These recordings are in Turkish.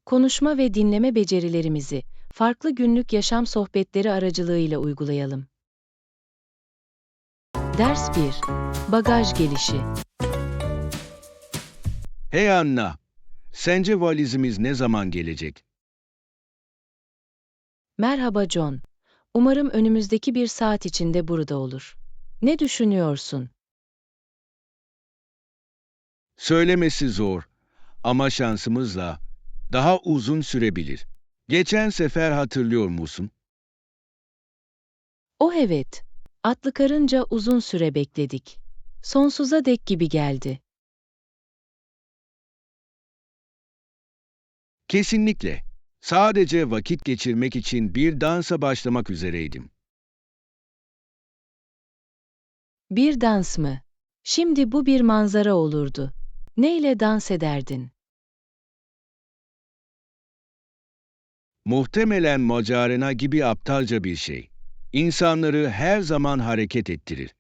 konuşma ve dinleme becerilerimizi farklı günlük yaşam sohbetleri aracılığıyla uygulayalım. Ders 1. Bagaj gelişi. Hey Anna, sence valizimiz ne zaman gelecek? Merhaba John. Umarım önümüzdeki bir saat içinde burada olur. Ne düşünüyorsun? Söylemesi zor ama şansımızla daha uzun sürebilir. Geçen sefer hatırlıyor musun? O evet. Atlı karınca uzun süre bekledik. Sonsuza dek gibi geldi. Kesinlikle. Sadece vakit geçirmek için bir dansa başlamak üzereydim. Bir dans mı? Şimdi bu bir manzara olurdu. Neyle dans ederdin? Muhtemelen Macarena gibi aptalca bir şey. İnsanları her zaman hareket ettirir.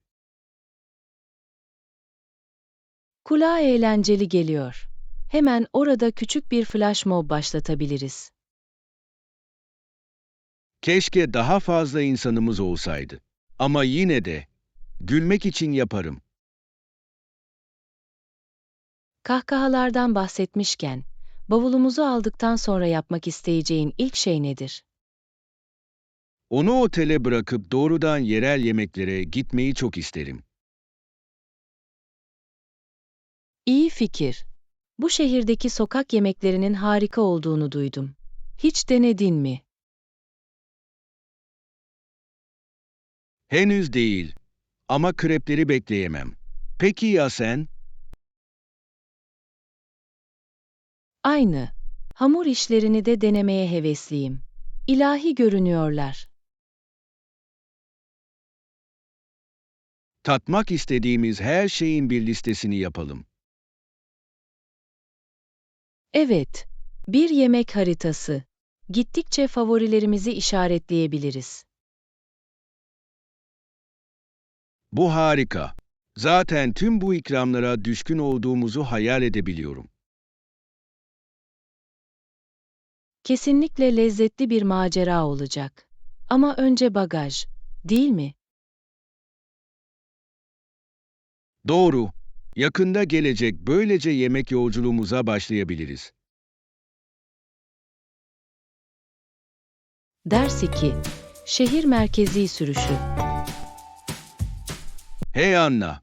Kulağa eğlenceli geliyor. Hemen orada küçük bir flash mob başlatabiliriz. Keşke daha fazla insanımız olsaydı. Ama yine de gülmek için yaparım. Kahkahalardan bahsetmişken, bavulumuzu aldıktan sonra yapmak isteyeceğin ilk şey nedir? Onu otele bırakıp doğrudan yerel yemeklere gitmeyi çok isterim. İyi fikir. Bu şehirdeki sokak yemeklerinin harika olduğunu duydum. Hiç denedin mi? Henüz değil ama krepleri bekleyemem. Peki ya sen? Aynı. Hamur işlerini de denemeye hevesliyim. İlahi görünüyorlar. Tatmak istediğimiz her şeyin bir listesini yapalım. Evet, bir yemek haritası. Gittikçe favorilerimizi işaretleyebiliriz. Bu harika. Zaten tüm bu ikramlara düşkün olduğumuzu hayal edebiliyorum. Kesinlikle lezzetli bir macera olacak. Ama önce bagaj, değil mi? Doğru. Yakında gelecek, böylece yemek yolculuğumuza başlayabiliriz. Ders 2. Şehir merkezi sürüşü. Hey Anna,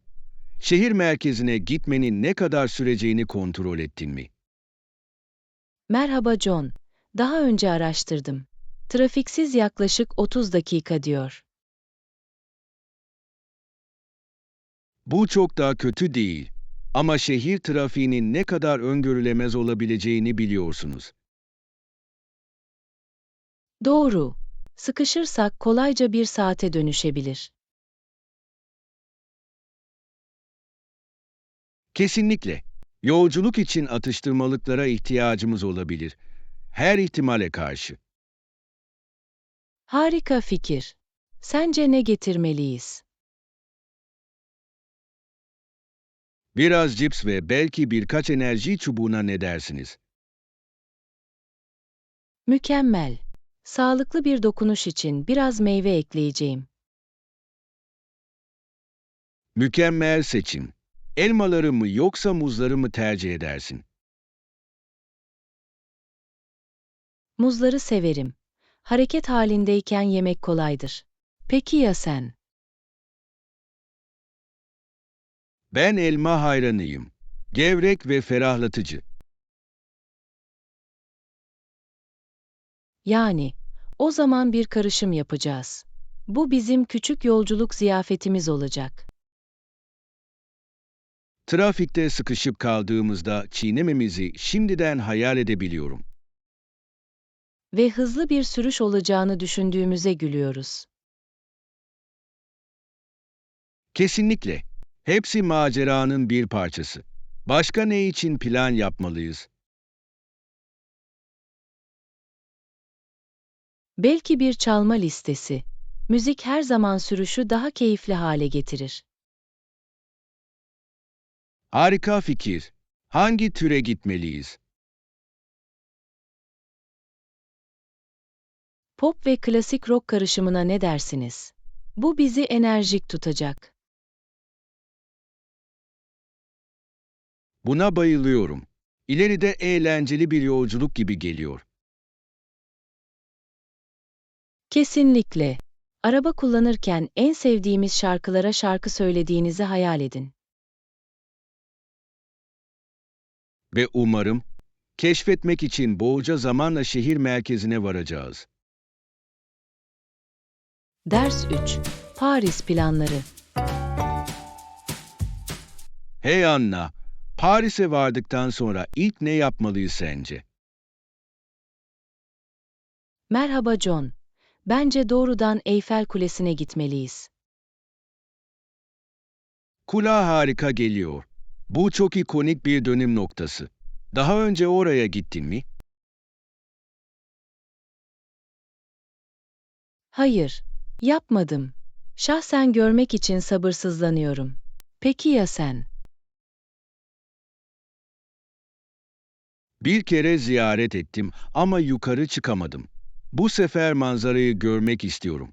şehir merkezine gitmenin ne kadar süreceğini kontrol ettin mi? Merhaba John. Daha önce araştırdım. Trafiksiz yaklaşık 30 dakika diyor. Bu çok da kötü değil. Ama şehir trafiğinin ne kadar öngörülemez olabileceğini biliyorsunuz. Doğru. Sıkışırsak kolayca bir saate dönüşebilir. Kesinlikle. Yolculuk için atıştırmalıklara ihtiyacımız olabilir. Her ihtimale karşı. Harika fikir. Sence ne getirmeliyiz? Biraz cips ve belki birkaç enerji çubuğuna ne dersiniz? Mükemmel. Sağlıklı bir dokunuş için biraz meyve ekleyeceğim. Mükemmel seçim. Elmaları mı yoksa muzları mı tercih edersin? Muzları severim. Hareket halindeyken yemek kolaydır. Peki ya sen? Ben elma hayranıyım. Gevrek ve ferahlatıcı. Yani, o zaman bir karışım yapacağız. Bu bizim küçük yolculuk ziyafetimiz olacak. Trafikte sıkışıp kaldığımızda çiğnememizi şimdiden hayal edebiliyorum. Ve hızlı bir sürüş olacağını düşündüğümüze gülüyoruz. Kesinlikle. Hepsi maceranın bir parçası. Başka ne için plan yapmalıyız? Belki bir çalma listesi. Müzik her zaman sürüşü daha keyifli hale getirir. Harika fikir. Hangi türe gitmeliyiz? Pop ve klasik rock karışımına ne dersiniz? Bu bizi enerjik tutacak. Buna bayılıyorum. İleride eğlenceli bir yolculuk gibi geliyor. Kesinlikle. Araba kullanırken en sevdiğimiz şarkılara şarkı söylediğinizi hayal edin. Ve umarım, keşfetmek için bolca zamanla şehir merkezine varacağız. Ders 3. Paris planları. Hey Anna, Paris'e vardıktan sonra ilk ne yapmalıyız sence? Merhaba John. Bence doğrudan Eyfel Kulesi'ne gitmeliyiz. Kulağa harika geliyor. Bu çok ikonik bir dönüm noktası. Daha önce oraya gittin mi? Hayır, yapmadım. Şahsen görmek için sabırsızlanıyorum. Peki ya sen? Bir kere ziyaret ettim ama yukarı çıkamadım. Bu sefer manzarayı görmek istiyorum.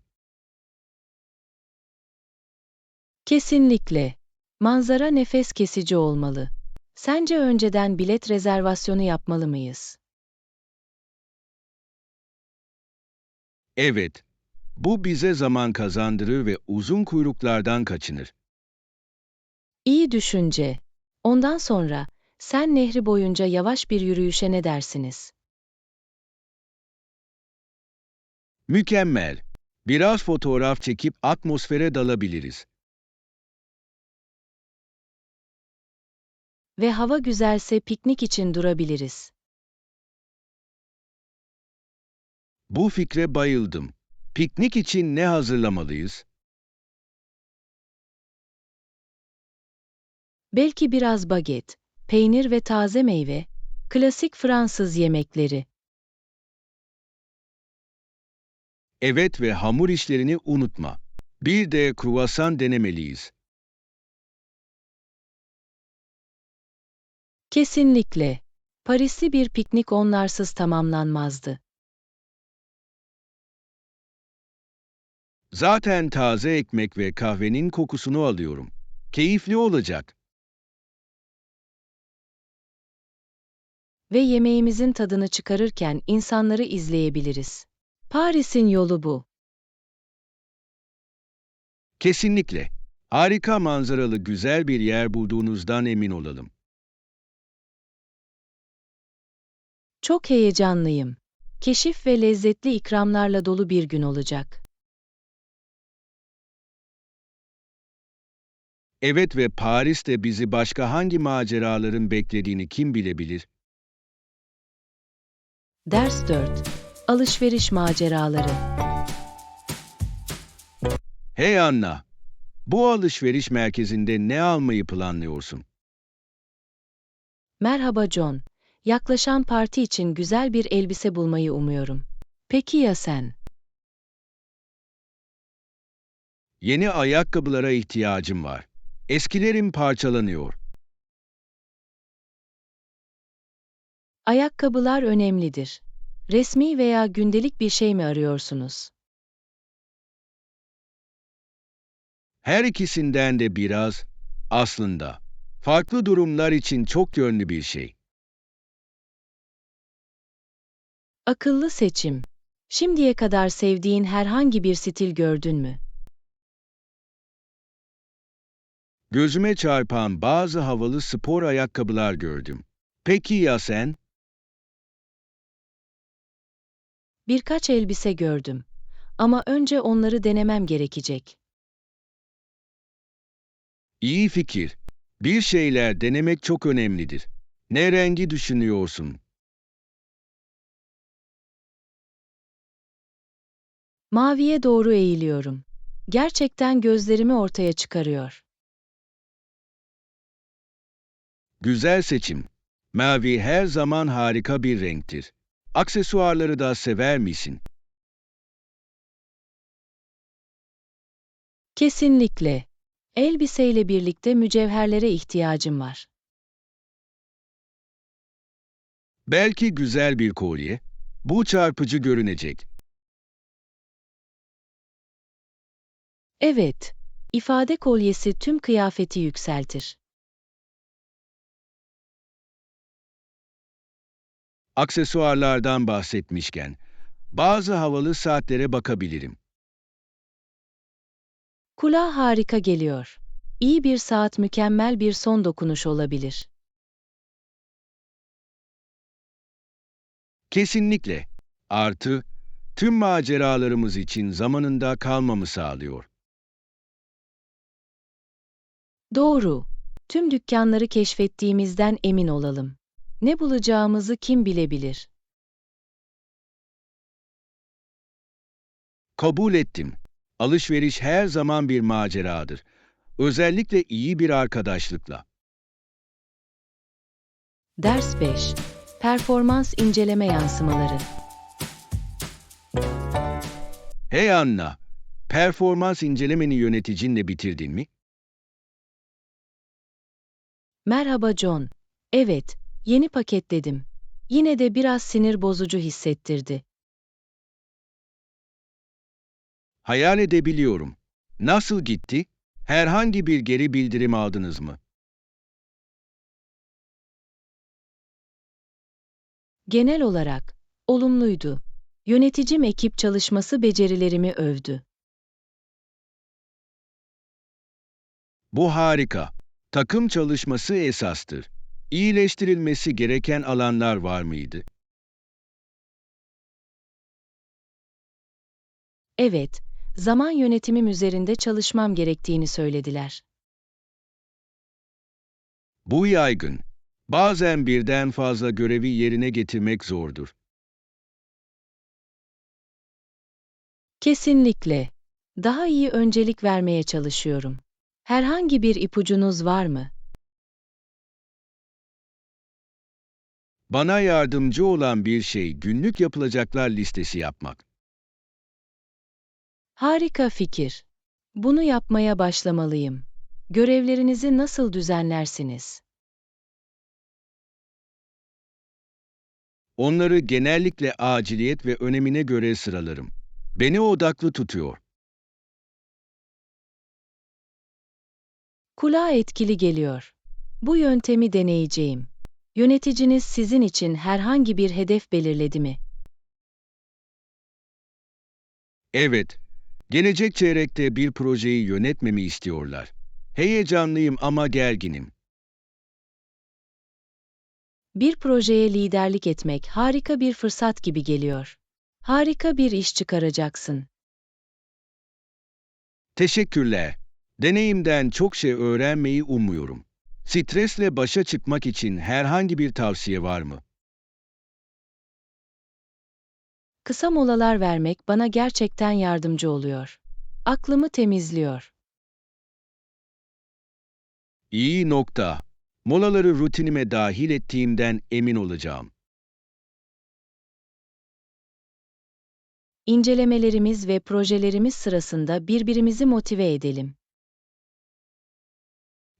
Kesinlikle. Manzara nefes kesici olmalı. Sence önceden bilet rezervasyonu yapmalı mıyız? Evet, bu bize zaman kazandırır ve uzun kuyruklardan kaçınır. İyi düşünce. Ondan sonra, sen nehri boyunca yavaş bir yürüyüşe ne dersiniz? Mükemmel. Biraz fotoğraf çekip atmosfere dalabiliriz. Ve hava güzelse piknik için durabiliriz. Bu fikre bayıldım. Piknik için ne hazırlamalıyız? Belki biraz baget, peynir ve taze meyve, klasik Fransız yemekleri. Evet ve hamur işlerini unutma. Bir de kruvasan denemeliyiz. Kesinlikle. Parisli bir piknik onlarsız tamamlanmazdı. Zaten taze ekmek ve kahvenin kokusunu alıyorum. Keyifli olacak. Ve yemeğimizin tadını çıkarırken insanları izleyebiliriz. Paris'in yolu bu. Kesinlikle. Harika manzaralı güzel bir yer bulduğunuzdan emin olalım. Çok heyecanlıyım. Keşif ve lezzetli ikramlarla dolu bir gün olacak. Evet ve Paris'te bizi başka hangi maceraların beklediğini kim bilebilir? Ders 4. Alışveriş maceraları. Hey Anna, bu alışveriş merkezinde ne almayı planlıyorsun? Merhaba John. Yaklaşan parti için güzel bir elbise bulmayı umuyorum. Peki ya sen? Yeni ayakkabılara ihtiyacım var. Eskilerim parçalanıyor. Ayakkabılar önemlidir. Resmi veya gündelik bir şey mi arıyorsunuz? Her ikisinden de biraz, aslında. Farklı durumlar için çok yönlü bir şey. Akıllı seçim. Şimdiye kadar sevdiğin herhangi bir stil gördün mü? Gözüme çarpan bazı havalı spor ayakkabılar gördüm. Peki ya sen? Birkaç elbise gördüm. Ama önce onları denemem gerekecek. İyi fikir. Bir şeyler denemek çok önemlidir. Ne rengi düşünüyorsun? Maviye doğru eğiliyorum. Gerçekten gözlerimi ortaya çıkarıyor. Güzel seçim. Mavi her zaman harika bir renktir. Aksesuarları da sever misin? Kesinlikle. Elbiseyle birlikte mücevherlere ihtiyacım var. Belki güzel bir kolye. Bu çarpıcı görünecek. Evet, ifade kolyesi tüm kıyafeti yükseltir. Aksesuarlardan bahsetmişken, bazı havalı saatlere bakabilirim. Kulağa harika geliyor. İyi bir saat mükemmel bir son dokunuş olabilir. Kesinlikle. Artı, tüm maceralarımız için zamanında kalmamı sağlıyor. Doğru. Tüm dükkanları keşfettiğimizden emin olalım. Ne bulacağımızı kim bilebilir? Kabul ettim. Alışveriş her zaman bir maceradır. Özellikle iyi bir arkadaşlıkla. Ders 5. Performans inceleme yansımaları. Hey Anna, performans incelemeni yöneticinle bitirdin mi? Merhaba John. Evet, yeni paketledim. Yine de biraz sinir bozucu hissettirdi. Hayal edebiliyorum. Nasıl gitti? Herhangi bir geri bildirim aldınız mı? Genel olarak, olumluydu. Yöneticim ekip çalışması becerilerimi övdü. Bu harika. Takım çalışması esastır. İyileştirilmesi gereken alanlar var mıydı? Evet, zaman yönetimim üzerinde çalışmam gerektiğini söylediler. Bu yaygın. Bazen birden fazla görevi yerine getirmek zordur. Kesinlikle. Daha iyi öncelik vermeye çalışıyorum. Herhangi bir ipucunuz var mı? Bana yardımcı olan bir şey günlük yapılacaklar listesi yapmak. Harika fikir. Bunu yapmaya başlamalıyım. Görevlerinizi nasıl düzenlersiniz? Onları genellikle aciliyet ve önemine göre sıralarım. Beni odaklı tutuyor. Kulağa etkili geliyor. Bu yöntemi deneyeceğim. Yöneticiniz sizin için herhangi bir hedef belirledi mi? Evet, gelecek çeyrekte bir projeyi yönetmemi istiyorlar. Heyecanlıyım ama gerginim. Bir projeye liderlik etmek harika bir fırsat gibi geliyor. Harika bir iş çıkaracaksın. Teşekkürler. Deneyimden çok şey öğrenmeyi umuyorum. Stresle başa çıkmak için herhangi bir tavsiye var mı? Kısa molalar vermek bana gerçekten yardımcı oluyor. Aklımı temizliyor. İyi nokta. Molaları rutinime dahil ettiğimden emin olacağım. İncelemelerimiz ve projelerimiz sırasında birbirimizi motive edelim.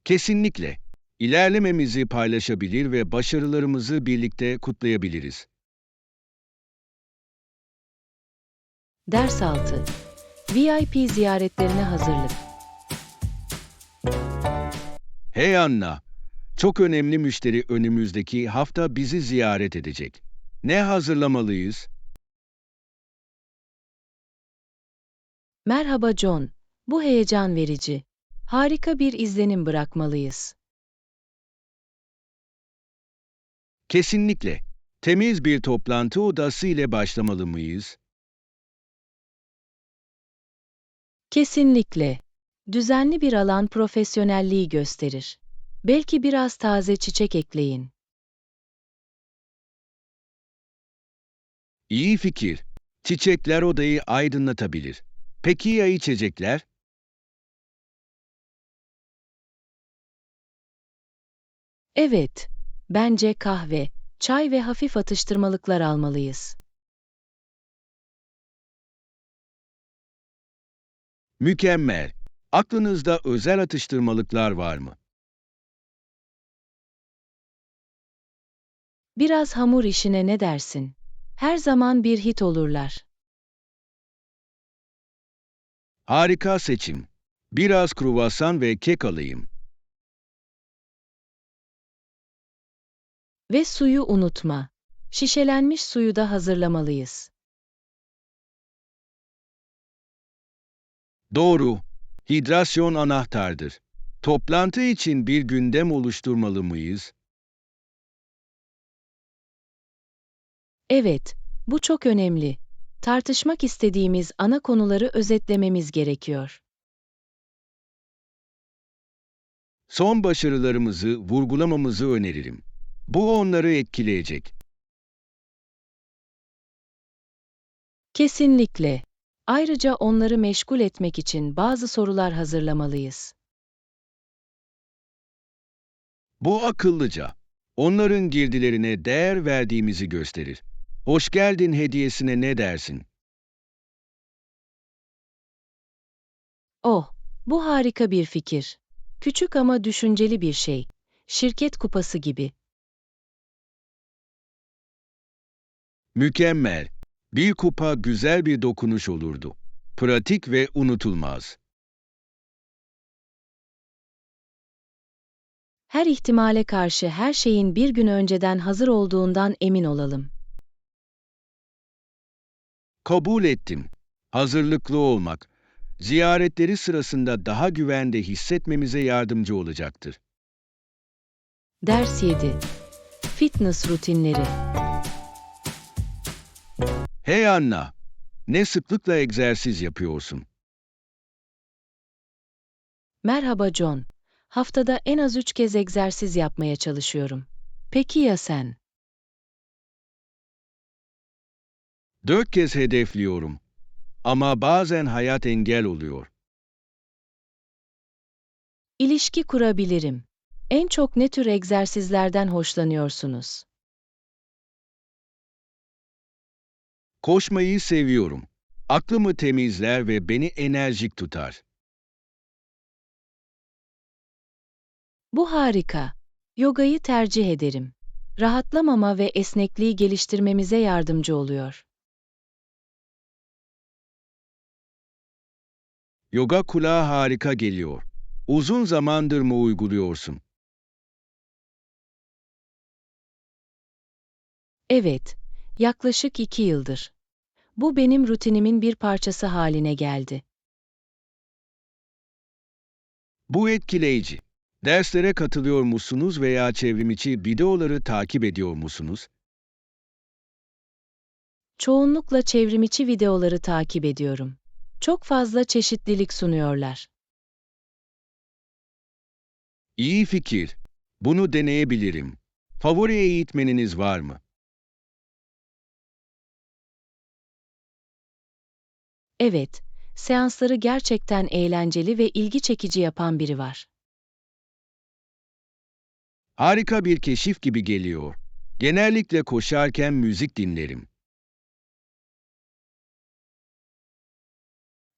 Kesinlikle. İlerlememizi paylaşabilir ve başarılarımızı birlikte kutlayabiliriz. Ders 6. VIP ziyaretlerine hazırlık. Hey Anna, çok önemli müşteri önümüzdeki hafta bizi ziyaret edecek. Ne hazırlamalıyız? Merhaba John. Bu heyecan verici. Harika bir izlenim bırakmalıyız. Kesinlikle. Temiz bir toplantı odası ile başlamalı mıyız? Kesinlikle. Düzenli bir alan profesyonelliği gösterir. Belki biraz taze çiçek ekleyin. İyi fikir. Çiçekler odayı aydınlatabilir. Peki ya içecekler? Evet, bence kahve, çay ve hafif atıştırmalıklar almalıyız. Mükemmel. Aklınızda özel atıştırmalıklar var mı? Biraz hamur işine ne dersin? Her zaman bir hit olurlar. Harika seçim. Biraz kruvasan ve kek alayım. Ve suyu unutma. Şişelenmiş suyu da hazırlamalıyız. Doğru. Hidrasyon anahtardır. Toplantı için bir gündem oluşturmalı mıyız? Evet, bu çok önemli. Tartışmak istediğimiz ana konuları özetlememiz gerekiyor. Son başarılarımızı vurgulamamızı öneririm. Bu onları etkileyecek. Kesinlikle. Ayrıca onları meşgul etmek için bazı sorular hazırlamalıyız. Bu akıllıca. Onların girdilerine değer verdiğimizi gösterir. Hoş geldin hediyesine ne dersin? Oh, bu harika bir fikir. Küçük ama düşünceli bir şey. Şirket kupası gibi. Mükemmel. Bir kupa güzel bir dokunuş olurdu. Pratik ve unutulmaz. Her ihtimale karşı her şeyin bir gün önceden hazır olduğundan emin olalım. Kabul ettim. Hazırlıklı olmak, ziyaretleri sırasında daha güvende hissetmemize yardımcı olacaktır. Ders 7. Fitness rutinleri. Hey Anna, ne sıklıkla egzersiz yapıyorsun? Merhaba John. Haftada en az 3 kez egzersiz yapmaya çalışıyorum. Peki ya sen? 4 kez hedefliyorum. Ama bazen hayat engel oluyor. İlişki kurabilirim. En çok ne tür egzersizlerden hoşlanıyorsunuz? Koşmayı seviyorum. Aklımı temizler ve beni enerjik tutar. Bu harika. Yogayı tercih ederim. Rahatlamama ve esnekliği geliştirmemize yardımcı oluyor. Yoga kulağa harika geliyor. Uzun zamandır mı uyguluyorsun? Evet, yaklaşık 2 yıldır. Bu benim rutinimin bir parçası haline geldi. Bu etkileyici. Derslere katılıyor musunuz veya çevrimiçi videoları takip ediyor musunuz? Çoğunlukla çevrimiçi videoları takip ediyorum. Çok fazla çeşitlilik sunuyorlar. İyi fikir. Bunu deneyebilirim. Favori eğitmeniniz var mı? Evet, seansları gerçekten eğlenceli ve ilgi çekici yapan biri var. Harika bir keşif gibi geliyor. Genellikle koşarken müzik dinlerim.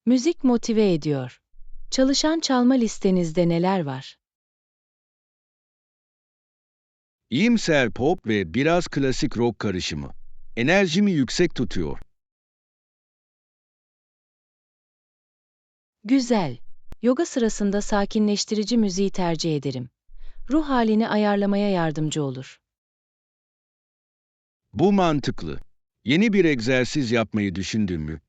Müzik motive ediyor. Çalışan çalma listenizde neler var? İyimser pop ve biraz klasik rock karışımı. Enerjimi yüksek tutuyor. Güzel. Yoga sırasında sakinleştirici müziği tercih ederim. Ruh halini ayarlamaya yardımcı olur. Bu mantıklı. Yeni bir egzersiz yapmayı düşündün mü?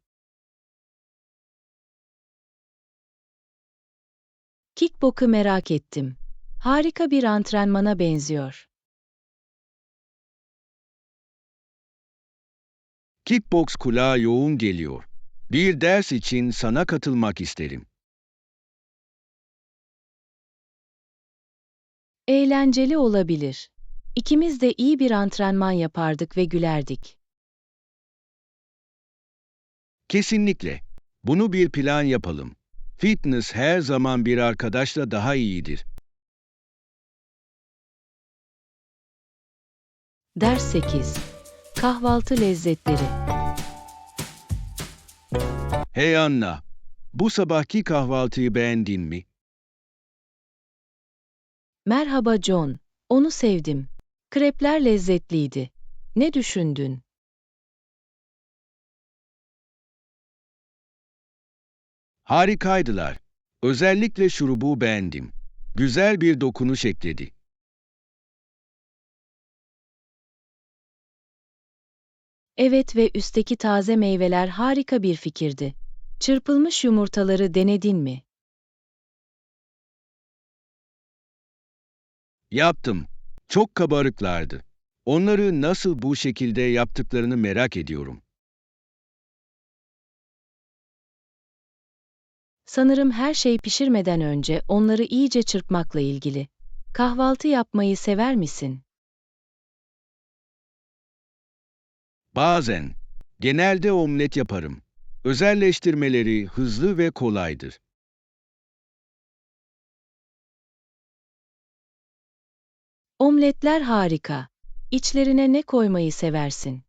Kickbox'u merak ettim. Harika bir antrenmana benziyor. Kickbox kulağa yoğun geliyor. Bir ders için sana katılmak isterim. Eğlenceli olabilir. İkimiz de iyi bir antrenman yapardık ve gülerdik. Kesinlikle. Bunu bir plan yapalım. Fitness her zaman bir arkadaşla daha iyidir. Ders 8. Kahvaltı lezzetleri. Hey Anna, bu sabahki kahvaltıyı beğendin mi? Merhaba John. Onu sevdim. Krepler lezzetliydi. Ne düşündün? Harikaydılar. Özellikle şurubu beğendim. Güzel bir dokunuş ekledi. Evet ve üstteki taze meyveler harika bir fikirdi. Çırpılmış yumurtaları denedin mi? Yaptım. Çok kabarıklardı. Onları nasıl bu şekilde yaptıklarını merak ediyorum. Sanırım her şey pişirmeden önce onları iyice çırpmakla ilgili. Kahvaltı yapmayı sever misin? Bazen. Genelde omlet yaparım. Özelleştirmeleri hızlı ve kolaydır. Omletler harika. İçlerine ne koymayı seversin?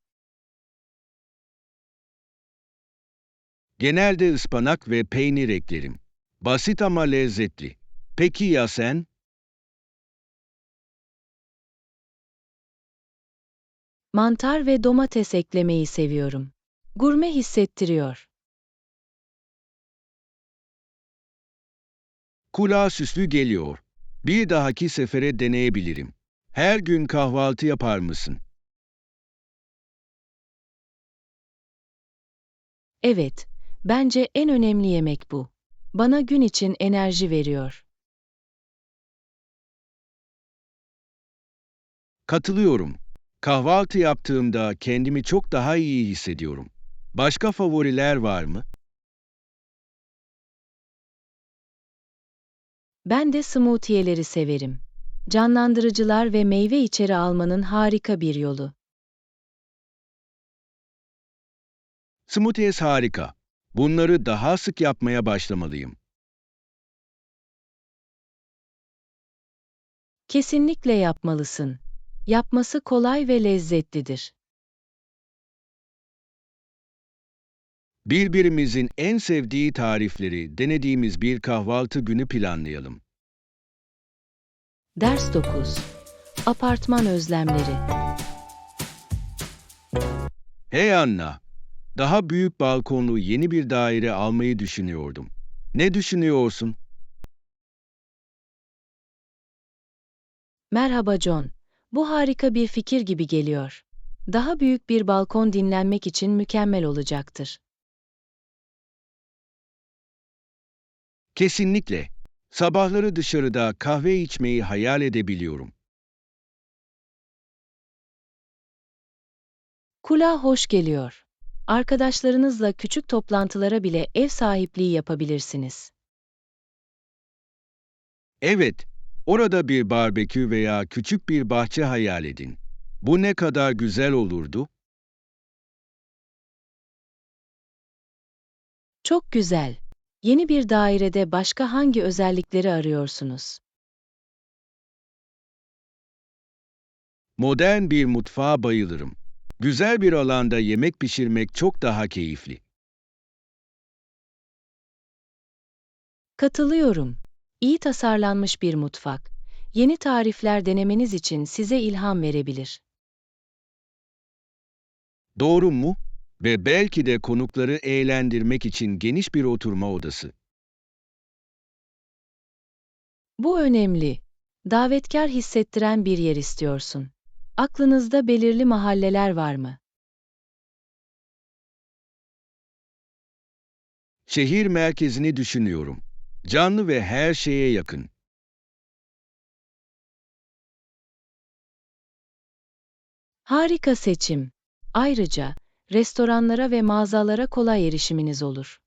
Genelde ıspanak ve peynir eklerim. Basit ama lezzetli. Peki ya sen? Mantar ve domates eklemeyi seviyorum. Gurme hissettiriyor. Kulağa süslü geliyor. Bir dahaki sefere deneyebilirim. Her gün kahvaltı yapar mısın? Evet, bence en önemli yemek bu. Bana gün için enerji veriyor. Katılıyorum. Kahvaltı yaptığımda kendimi çok daha iyi hissediyorum. Başka favoriler var mı? Ben de smoothie'leri severim. Canlandırıcılar ve meyve içeri almanın harika bir yolu. Smoothies harika. Bunları daha sık yapmaya başlamalıyım. Kesinlikle yapmalısın. Yapması kolay ve lezzetlidir. Birbirimizin en sevdiği tarifleri denediğimiz bir kahvaltı günü planlayalım. Ders 9. Apartman özlemleri. Hey Anna, daha büyük balkonlu yeni bir daire almayı düşünüyordum. Ne düşünüyorsun? Merhaba John. Bu harika bir fikir gibi geliyor. Daha büyük bir balkon dinlenmek için mükemmel olacaktır. Kesinlikle. Sabahları dışarıda kahve içmeyi hayal edebiliyorum. Kulağa hoş geliyor. Arkadaşlarınızla küçük toplantılara bile ev sahipliği yapabilirsiniz. Evet, orada bir barbekü veya küçük bir bahçe hayal edin. Bu ne kadar güzel olurdu? Çok güzel. Yeni bir dairede başka hangi özellikleri arıyorsunuz? Modern bir mutfağa bayılırım. Güzel bir alanda yemek pişirmek çok daha keyifli. Katılıyorum. İyi tasarlanmış bir mutfak, yeni tarifler denemeniz için size ilham verebilir. Doğru mu? Ve belki de konukları eğlendirmek için geniş bir oturma odası. Bu önemli. Davetkar hissettiren bir yer istiyorsun. Aklınızda belirli mahalleler var mı? Şehir merkezini düşünüyorum. Canlı ve her şeye yakın. Harika seçim. Ayrıca, restoranlara ve mağazalara kolay erişiminiz olur.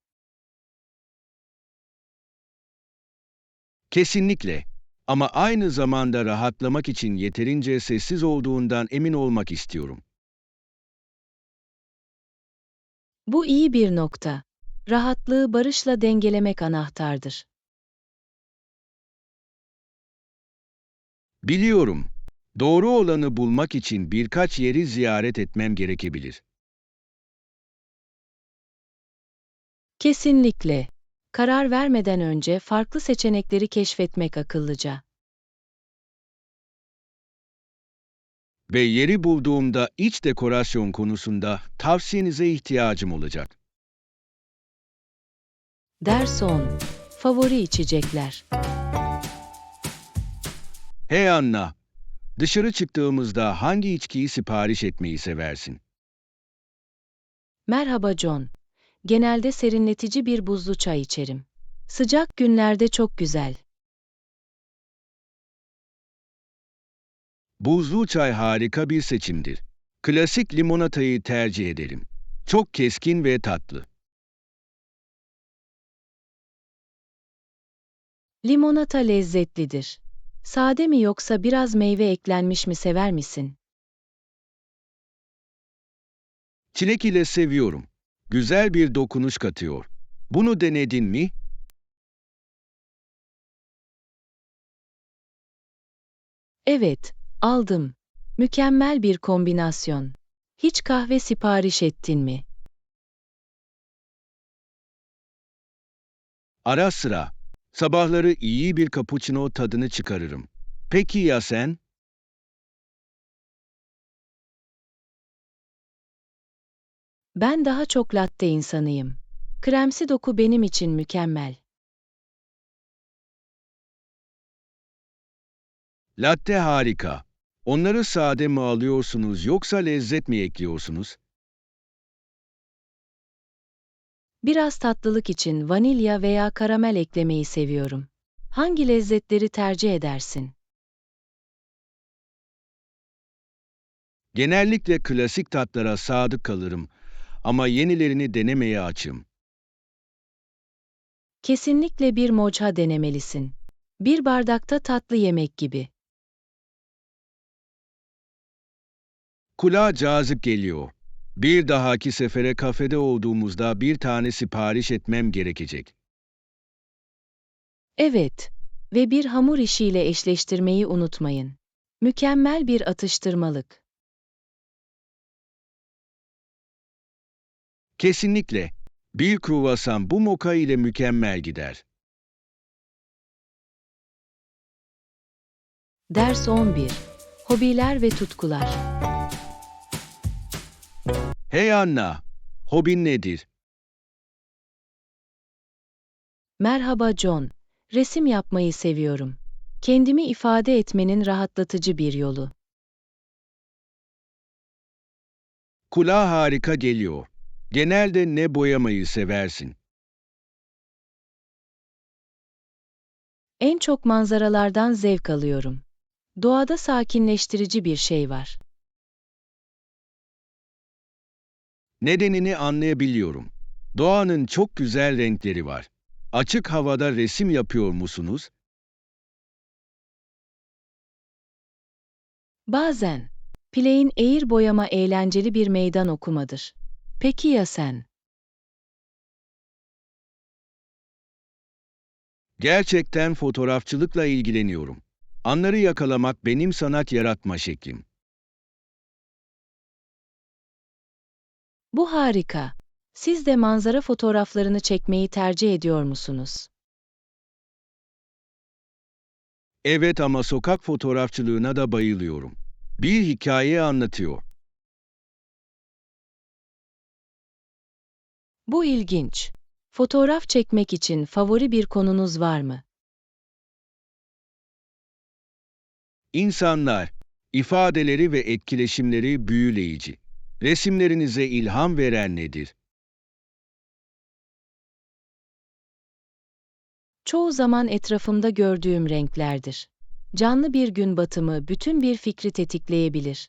Kesinlikle. Ama aynı zamanda rahatlamak için yeterince sessiz olduğundan emin olmak istiyorum. Bu iyi bir nokta. Rahatlığı barışla dengelemek anahtardır. Biliyorum. Doğru olanı bulmak için birkaç yeri ziyaret etmem gerekebilir. Kesinlikle. Karar vermeden önce farklı seçenekleri keşfetmek akıllıca. Ve yeri bulduğumda iç dekorasyon konusunda tavsiyenize ihtiyacım olacak. Ders 10. Favori içecekler. Hey Anna, dışarı çıktığımızda hangi içkiyi sipariş etmeyi seversin? Merhaba John. Genelde serinletici bir buzlu çay içerim. Sıcak günlerde çok güzel. Buzlu çay harika bir seçimdir. Klasik limonatayı tercih ederim. Çok keskin ve tatlı. Limonata lezzetlidir. Sade mi yoksa biraz meyve eklenmiş mi sever misin? Çilek ile seviyorum. Güzel bir dokunuş katıyor. Bunu denedin mi? Evet, aldım. Mükemmel bir kombinasyon. Hiç kahve sipariş ettin mi? Ara sıra. Sabahları iyi bir cappuccino tadını çıkarırım. Peki ya sen? Ben daha çok latte insanıyım. Kremsi doku benim için mükemmel. Latte harika. Onları sade mi alıyorsunuz yoksa lezzet mi ekliyorsunuz? Biraz tatlılık için vanilya veya karamel eklemeyi seviyorum. Hangi lezzetleri tercih edersin? Genellikle klasik tatlara sadık kalırım ama yenilerini denemeye açım. Kesinlikle bir mocha denemelisin. Bir bardakta tatlı yemek gibi. Kulağa cazip geliyor. Bir dahaki sefere kafede olduğumuzda bir tane sipariş etmem gerekecek. Evet, ve bir hamur işiyle eşleştirmeyi unutmayın. Mükemmel bir atıştırmalık. Kesinlikle. Bir kruvasan bu moka ile mükemmel gider. Ders 11. Hobiler ve tutkular. Hey Anna, hobin nedir? Merhaba John. Resim yapmayı seviyorum. Kendimi ifade etmenin rahatlatıcı bir yolu. Kulağa harika geliyor. Genelde ne boyamayı seversin? En çok manzaralardan zevk alıyorum. Doğada sakinleştirici bir şey var. Nedenini anlayabiliyorum. Doğanın çok güzel renkleri var. Açık havada resim yapıyor musunuz? Bazen, Plain Air boyama eğlenceli bir meydan okumadır. Peki ya sen? Gerçekten fotoğrafçılıkla ilgileniyorum. Anları yakalamak benim sanat yaratma şeklim. Bu harika. Siz de manzara fotoğraflarını çekmeyi tercih ediyor musunuz? Evet ama sokak fotoğrafçılığına da bayılıyorum. Bir hikaye anlatıyor. Bu ilginç. Fotoğraf çekmek için favori bir konunuz var mı? İnsanlar, ifadeleri ve etkileşimleri büyüleyici. Resimlerinize ilham veren nedir? Çoğu zaman etrafımda gördüğüm renklerdir. Canlı bir gün batımı bütün bir fikri tetikleyebilir.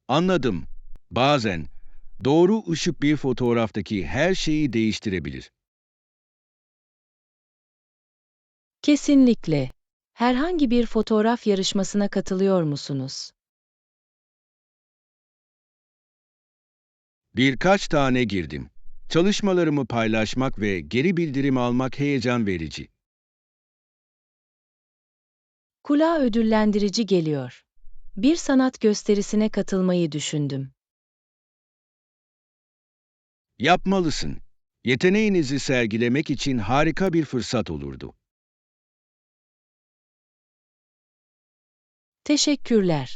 Anladım. Bazen, doğru ışık bir fotoğraftaki her şeyi değiştirebilir. Kesinlikle. Herhangi bir fotoğraf yarışmasına katılıyor musunuz? Birkaç tane girdim. Çalışmalarımı paylaşmak ve geri bildirim almak heyecan verici. Kulağa ödüllendirici geliyor. Bir sanat gösterisine katılmayı düşündüm. Yapmalısın. Yeteneğinizi sergilemek için harika bir fırsat olurdu. Teşekkürler.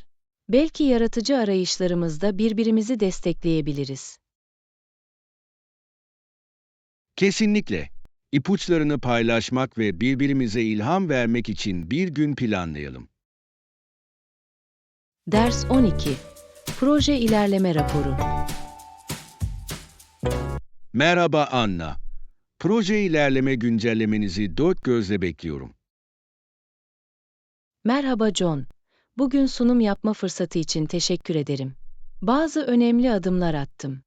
Belki yaratıcı arayışlarımızda birbirimizi destekleyebiliriz. Kesinlikle. İpuçlarını paylaşmak ve birbirimize ilham vermek için bir gün planlayalım. Ders 12. Proje ilerleme raporu. Merhaba Anna. Proje ilerleme güncellemenizi dört gözle bekliyorum. Merhaba John. Bugün sunum yapma fırsatı için teşekkür ederim. Bazı önemli adımlar attım.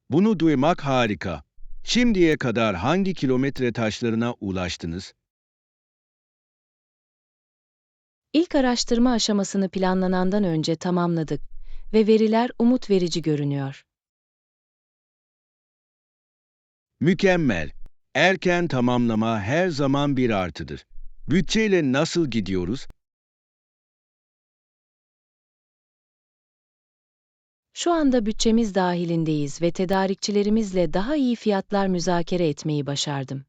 Bunu duymak harika. Şimdiye kadar hangi kilometre taşlarına ulaştınız? İlk araştırma aşamasını planlanandan önce tamamladık ve veriler umut verici görünüyor. Mükemmel. Erken tamamlama her zaman bir artıdır. Bütçeyle nasıl gidiyoruz? Şu anda bütçemiz dahilindeyiz ve tedarikçilerimizle daha iyi fiyatlar müzakere etmeyi başardım.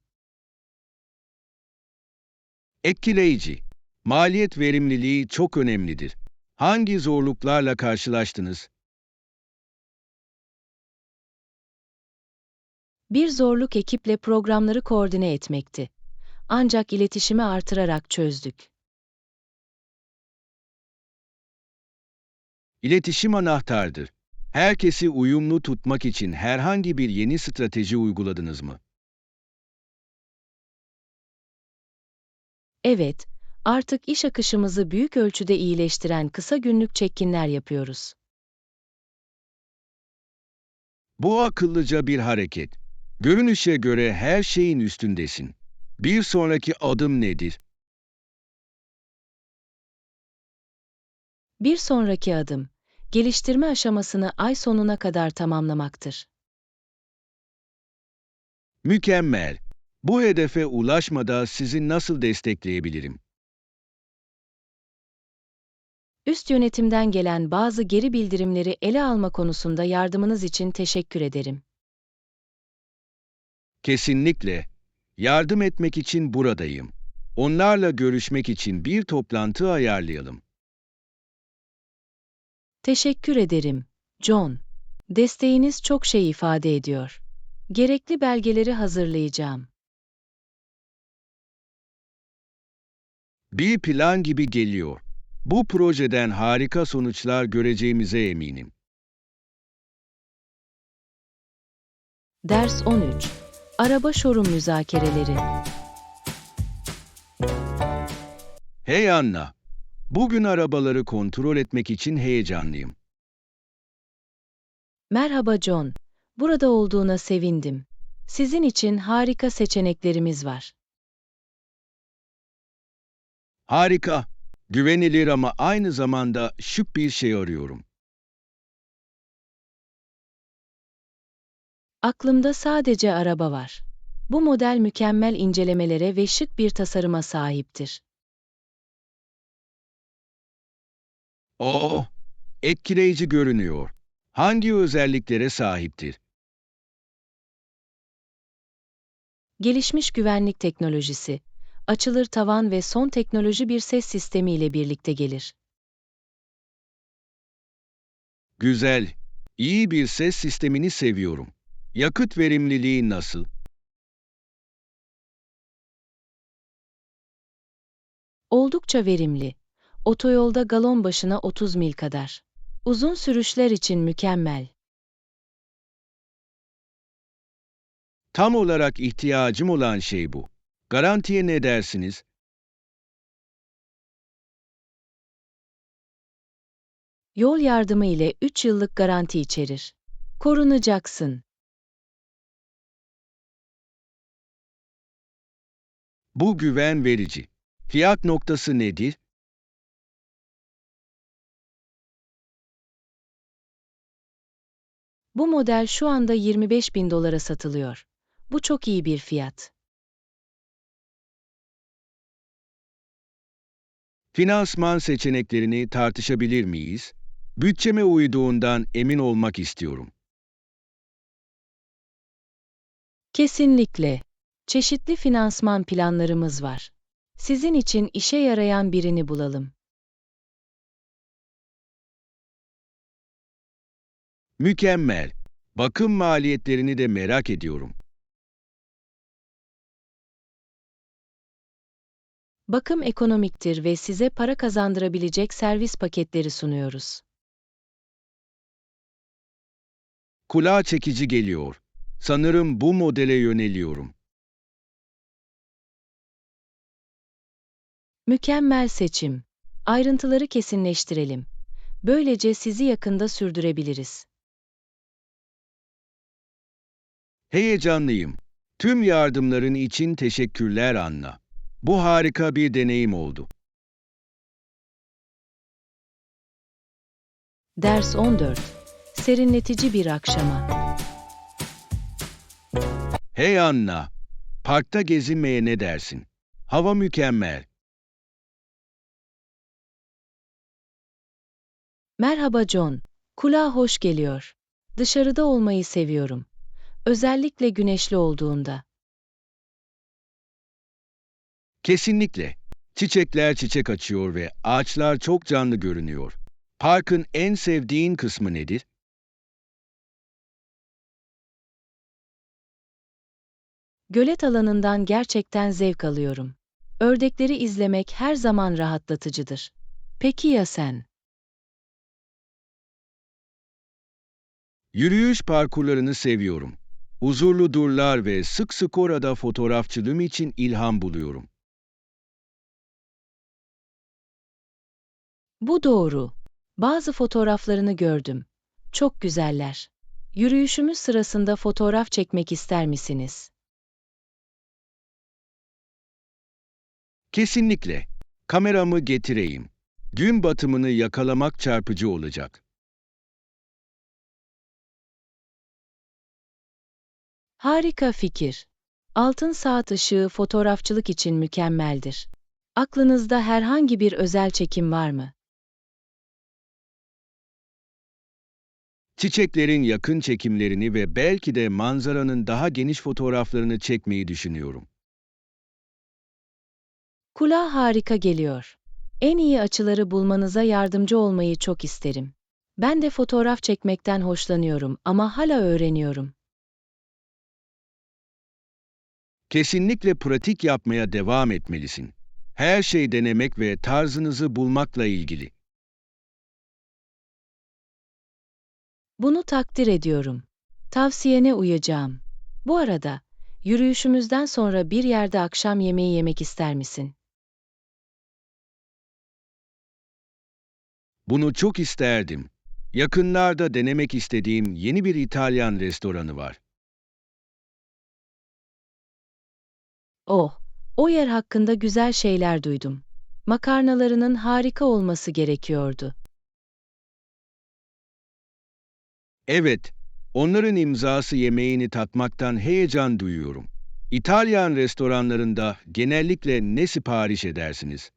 Etkileyici. Maliyet verimliliği çok önemlidir. Hangi zorluklarla karşılaştınız? Bir zorluk ekiple programları koordine etmekti. Ancak iletişimi artırarak çözdük. İletişim anahtardır. Herkesi uyumlu tutmak için herhangi bir yeni strateji uyguladınız mı? Evet, artık iş akışımızı büyük ölçüde iyileştiren kısa günlük check-in'ler yapıyoruz. Bu akıllıca bir hareket. Görünüşe göre her şeyin üstündesin. Bir sonraki adım nedir? Bir sonraki adım, geliştirme aşamasını ay sonuna kadar tamamlamaktır. Mükemmel. Bu hedefe ulaşmada sizi nasıl destekleyebilirim? Üst yönetimden gelen bazı geri bildirimleri ele alma konusunda yardımınız için teşekkür ederim. Kesinlikle. Yardım etmek için buradayım. Onlarla görüşmek için bir toplantı ayarlayalım. Teşekkür ederim, John. Desteğiniz çok şey ifade ediyor. Gerekli belgeleri hazırlayacağım. Bir plan gibi geliyor. Bu projeden harika sonuçlar göreceğimize eminim. Ders 13. Araba showroom müzakereleri. Hey Anna, bugün arabaları kontrol etmek için heyecanlıyım. Merhaba John. Burada olduğuna sevindim. Sizin için harika seçeneklerimiz var. Harika, güvenilir ama aynı zamanda şık bir şey arıyorum. Aklımda sadece araba var. Bu model mükemmel incelemelere ve şık bir tasarıma sahiptir. Oo, etkileyici görünüyor. Hangi özelliklere sahiptir? Gelişmiş güvenlik teknolojisi, açılır tavan ve son teknoloji bir ses sistemi ile birlikte gelir. Güzel, iyi bir ses sistemini seviyorum. Yakıt verimliliği nasıl? Oldukça verimli. Otoyolda galon başına 30 mil kadar. Uzun sürüşler için mükemmel. Tam olarak ihtiyacım olan şey bu. Garantiye ne dersiniz? Yol yardımı ile 3 yıllık garanti içerir. Korunacaksın. Bu güven verici. Fiyat noktası nedir? Bu model şu anda 25 bin dolara satılıyor. Bu çok iyi bir fiyat. Finansman seçeneklerini tartışabilir miyiz? Bütçeme uyduğundan emin olmak istiyorum. Kesinlikle. Çeşitli finansman planlarımız var. Sizin için işe yarayan birini bulalım. Mükemmel. Bakım maliyetlerini de merak ediyorum. Bakım ekonomiktir ve size para kazandırabilecek servis paketleri sunuyoruz. Kulağa çekici geliyor. Sanırım bu modele yöneliyorum. Mükemmel seçim. Ayrıntıları kesinleştirelim. Böylece sizi yakında sürdürebiliriz. Heyecanlıyım. Tüm yardımların için teşekkürler Anna. Bu harika bir deneyim oldu. Ders 14. Serinletici bir akşama. Hey Anna, parkta gezinmeye ne dersin? Hava mükemmel. Merhaba John. Kulağa hoş geliyor. Dışarıda olmayı seviyorum. Özellikle güneşli olduğunda. Kesinlikle. Çiçekler çiçek açıyor ve ağaçlar çok canlı görünüyor. Parkın en sevdiğin kısmı nedir? Gölet alanından gerçekten zevk alıyorum. Ördekleri izlemek her zaman rahatlatıcıdır. Peki ya sen? Yürüyüş parkurlarını seviyorum. Huzurlu durlar ve sık sık orada fotoğrafçılığım için ilham buluyorum. Bu doğru. Bazı fotoğraflarını gördüm. Çok güzeller. Yürüyüşümüz sırasında fotoğraf çekmek ister misiniz? Kesinlikle. Kameramı getireyim. Gün batımını yakalamak çarpıcı olacak. Harika fikir. Altın saat ışığı fotoğrafçılık için mükemmeldir. Aklınızda herhangi bir özel çekim var mı? Çiçeklerin yakın çekimlerini ve belki de manzaranın daha geniş fotoğraflarını çekmeyi düşünüyorum. Kulağa harika geliyor. En iyi açıları bulmanıza yardımcı olmayı çok isterim. Ben de fotoğraf çekmekten hoşlanıyorum ama hala öğreniyorum. Kesinlikle pratik yapmaya devam etmelisin. Her şey denemek ve tarzınızı bulmakla ilgili. Bunu takdir ediyorum. Tavsiyene uyacağım. Bu arada, yürüyüşümüzden sonra bir yerde akşam yemeği yemek ister misin? Bunu çok isterdim. Yakınlarda denemek istediğim yeni bir İtalyan restoranı var. Oh, o yer hakkında güzel şeyler duydum. Makarnalarının harika olması gerekiyordu. Evet, onların imzası yemeğini tatmaktan heyecan duyuyorum. İtalyan restoranlarında genellikle ne sipariş edersiniz?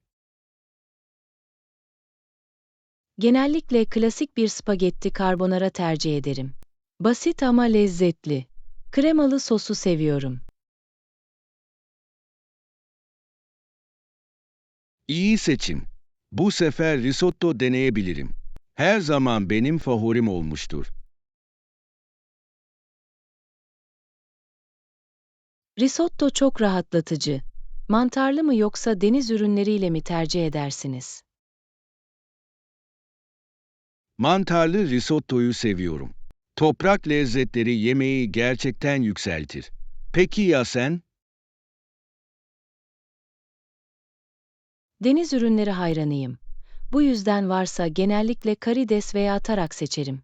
Genellikle klasik bir spagetti carbonara tercih ederim. Basit ama lezzetli. Kremalı sosu seviyorum. İyi seçim. Bu sefer risotto deneyebilirim. Her zaman benim favorim olmuştur. Risotto çok rahatlatıcı. Mantarlı mı yoksa deniz ürünleriyle mi tercih edersiniz? Mantarlı risottoyu seviyorum. Toprak lezzetleri yemeği gerçekten yükseltir. Peki ya sen? Deniz ürünleri hayranıyım. Bu yüzden varsa genellikle karides veya tarak seçerim.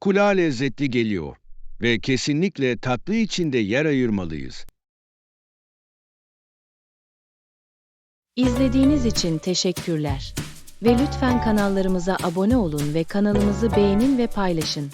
Kulağa lezzetli geliyor ve kesinlikle tatlı için de yer ayırmalıyız. İzlediğiniz için teşekkürler. Ve lütfen kanallarımıza abone olun ve kanalımızı beğenin ve paylaşın.